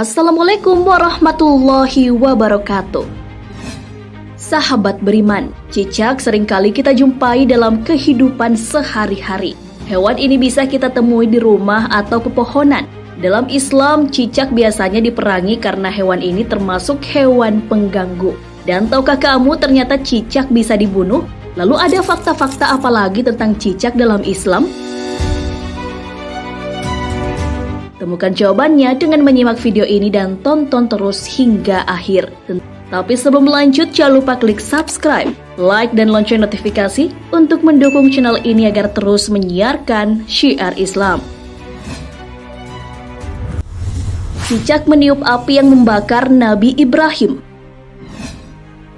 Assalamualaikum warahmatullahi wabarakatuh. Sahabat beriman, cicak seringkali kita jumpai dalam kehidupan sehari-hari. Hewan ini bisa kita temui di rumah atau pepohonan. Dalam Islam, cicak biasanya diperangi karena hewan ini termasuk hewan pengganggu. Dan tahukah kamu ternyata cicak bisa dibunuh? Lalu ada fakta-fakta apa lagi tentang cicak dalam Islam? Temukan jawabannya dengan menyimak video ini dan tonton terus hingga akhir. Tapi sebelum lanjut, jangan lupa klik subscribe, like, dan lonceng notifikasi untuk mendukung channel ini agar terus menyiarkan syiar Islam. Cicak meniup api yang membakar Nabi Ibrahim.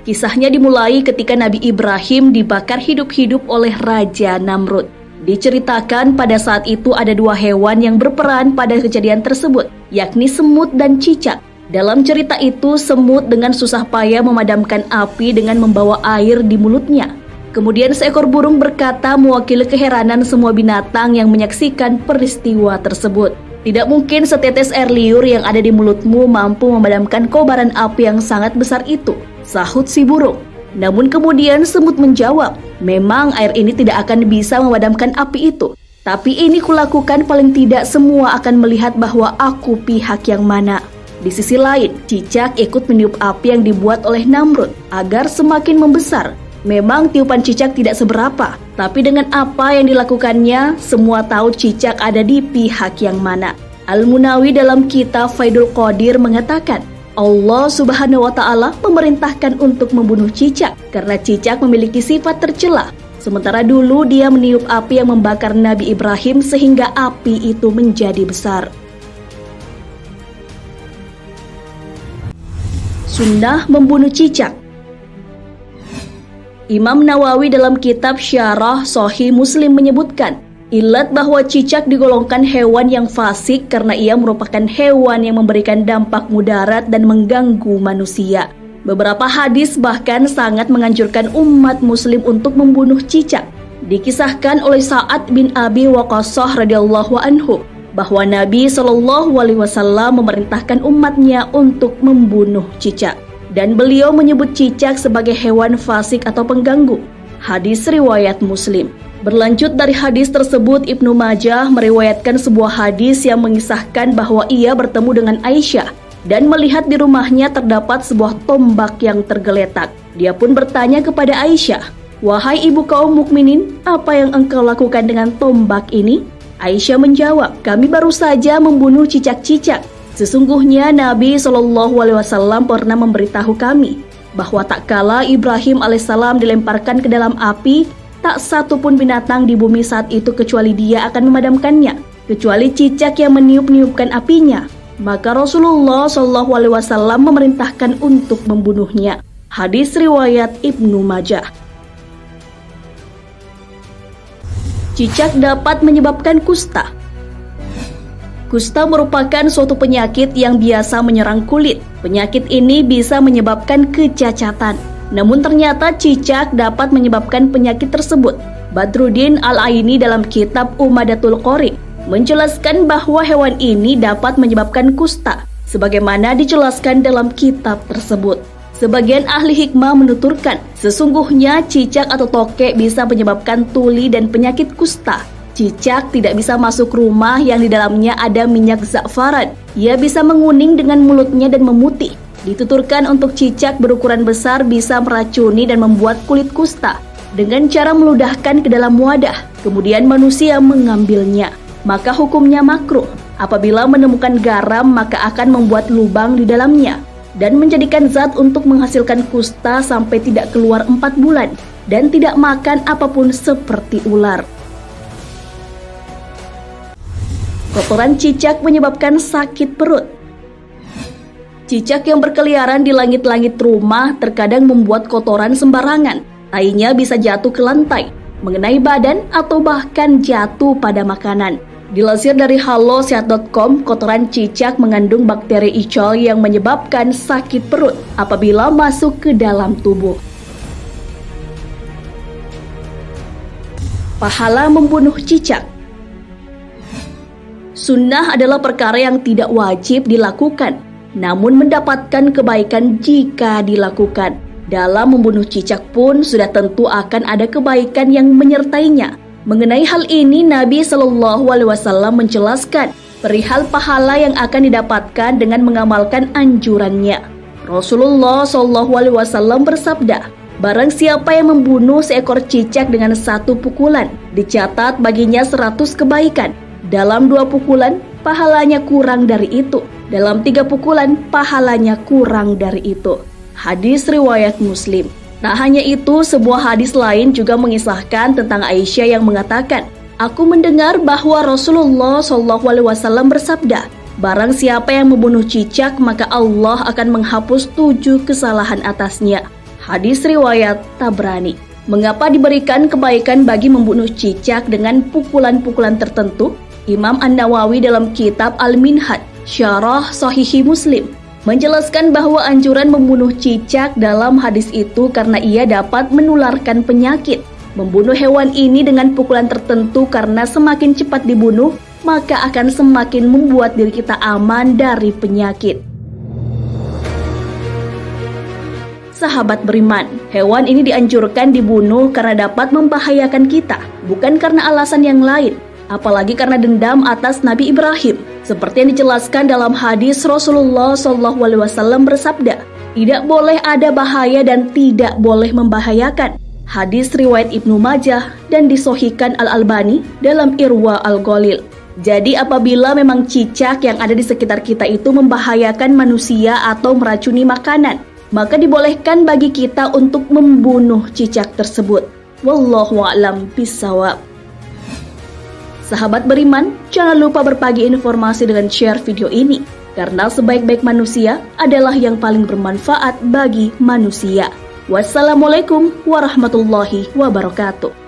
Kisahnya dimulai ketika Nabi Ibrahim dibakar hidup-hidup oleh Raja Namrud. Diceritakan pada saat itu ada dua hewan yang berperan pada kejadian tersebut, yakni semut dan cicak. Dalam cerita itu, semut dengan susah payah memadamkan api dengan membawa air di mulutnya. Kemudian seekor burung berkata mewakili keheranan semua binatang yang menyaksikan peristiwa tersebut. Tidak mungkin setetes air liur yang ada di mulutmu mampu memadamkan kobaran api yang sangat besar itu, sahut si burung. Namun kemudian semut menjawab, memang air ini tidak akan bisa memadamkan api itu. Tapi ini kulakukan paling tidak semua akan melihat bahwa aku pihak yang mana. Di sisi lain, cicak ikut meniup api yang dibuat oleh Namrud agar semakin membesar. Memang tiupan cicak tidak seberapa, tapi dengan apa yang dilakukannya, semua tahu cicak ada di pihak yang mana. Al-Munawi dalam kitab Faidul Qadir mengatakan, Allah Subhanahu wa Ta'ala memerintahkan untuk membunuh cicak karena cicak memiliki sifat tercela. Sementara dulu dia meniup api yang membakar Nabi Ibrahim sehingga api itu menjadi besar. Sunnah membunuh cicak. Imam Nawawi dalam kitab Syarah Sahih Muslim menyebutkan, ilat bahwa cicak digolongkan hewan yang fasik karena ia merupakan hewan yang memberikan dampak mudarat dan mengganggu manusia. Beberapa hadis bahkan sangat menganjurkan umat muslim untuk membunuh cicak. Dikisahkan oleh Sa'ad bin Abi Waqqas radhiyallahu anhu bahwa Nabi SAW memerintahkan umatnya untuk membunuh cicak. Dan beliau menyebut cicak sebagai hewan fasik atau pengganggu. Hadis riwayat Muslim. Berlanjut dari hadis tersebut, Ibnu Majah meriwayatkan sebuah hadis yang mengisahkan bahwa ia bertemu dengan Aisyah dan melihat di rumahnya terdapat sebuah tombak yang tergeletak. Dia pun bertanya kepada Aisyah, "Wahai ibu kaum mukminin, apa yang engkau lakukan dengan tombak ini?" Aisyah menjawab, "Kami baru saja membunuh cicak-cicak. Sesungguhnya Nabi SAW pernah memberitahu kami bahwa tak kala Ibrahim alaihissalam dilemparkan ke dalam api, tak satu pun binatang di bumi saat itu kecuali dia akan memadamkannya, kecuali cicak yang meniup-niupkan apinya. Maka Rasulullah SAW memerintahkan untuk membunuhnya." Hadis riwayat Ibnu Majah. Cicak dapat menyebabkan kusta. Kusta merupakan suatu penyakit yang biasa menyerang kulit. Penyakit ini bisa menyebabkan kecacatan. Namun ternyata cicak dapat menyebabkan penyakit tersebut. Badruddin Al-Aini dalam kitab Umadatul Qori menjelaskan bahwa hewan ini dapat menyebabkan kusta, sebagaimana dijelaskan dalam kitab tersebut. Sebagian ahli hikmah menuturkan, sesungguhnya cicak atau tokek bisa menyebabkan tuli dan penyakit kusta. Cicak tidak bisa masuk rumah yang di dalamnya ada minyak za'faran. Ia bisa menguning dengan mulutnya dan memutih. Dituturkan untuk cicak berukuran besar bisa meracuni dan membuat kulit kusta dengan cara meludahkan ke dalam wadah, kemudian manusia mengambilnya. Maka hukumnya makruh. Apabila menemukan garam, maka akan membuat lubang di dalamnya dan menjadikan zat untuk menghasilkan kusta sampai tidak keluar 4 bulan dan tidak makan apapun seperti ular. Kotoran cicak menyebabkan sakit perut. Cicak yang berkeliaran di langit-langit rumah terkadang membuat kotoran sembarangan. Tainya bisa jatuh ke lantai, mengenai badan, atau bahkan jatuh pada makanan. Dilansir dari halosehat.com, kotoran cicak mengandung bakteri E. coli yang menyebabkan sakit perut apabila masuk ke dalam tubuh. Pahala membunuh cicak. Sunnah adalah perkara yang tidak wajib dilakukan. namun mendapatkan kebaikan jika dilakukan. Dalam membunuh cicak pun sudah tentu akan ada kebaikan yang menyertainya. Mengenai hal ini, Nabi Shallallahu Alaihi Wasallam menjelaskan perihal pahala yang akan didapatkan dengan mengamalkan anjurannya. Rasulullah Shallallahu Alaihi Wasallam bersabda, barang siapa yang membunuh seekor cicak dengan 1 pukulan, dicatat baginya 100 kebaikan. Dalam 2 pukulan, pahalanya kurang dari itu. Dalam 3 pukulan, pahalanya kurang dari itu. Hadis riwayat Muslim. Tak hanya itu, sebuah hadis lain juga mengisahkan tentang Aisyah yang mengatakan, aku mendengar bahwa Rasulullah SAW bersabda, barang siapa yang membunuh cicak, maka Allah akan menghapus 7 kesalahan atasnya. Hadis riwayat Tabrani. Mengapa diberikan kebaikan bagi membunuh cicak dengan pukulan-pukulan tertentu? Imam An-Nawawi dalam kitab Al-Minhaj, Syarah Sahih Muslim, menjelaskan bahwa anjuran membunuh cicak dalam hadis itu karena ia dapat menularkan penyakit. Membunuh hewan ini dengan pukulan tertentu karena semakin cepat dibunuh, maka akan semakin membuat diri kita aman dari penyakit. Sahabat beriman, hewan ini dianjurkan dibunuh karena dapat membahayakan kita, bukan karena alasan yang lain. Apalagi karena dendam atas Nabi Ibrahim. Seperti yang dijelaskan dalam hadis, Rasulullah SAW bersabda, tidak boleh ada bahaya dan tidak boleh membahayakan. Hadis riwayat Ibnu Majah dan disahihkan Al-Albani dalam Irwa Al-Ghalil. Jadi apabila memang cicak yang ada di sekitar kita itu membahayakan manusia atau meracuni makanan, maka dibolehkan bagi kita untuk membunuh cicak tersebut. Wallahu a'lam bishawab. Sahabat beriman, jangan lupa berbagi informasi dengan share video ini, karena sebaik-baik manusia adalah yang paling bermanfaat bagi manusia. Wassalamualaikum warahmatullahi wabarakatuh.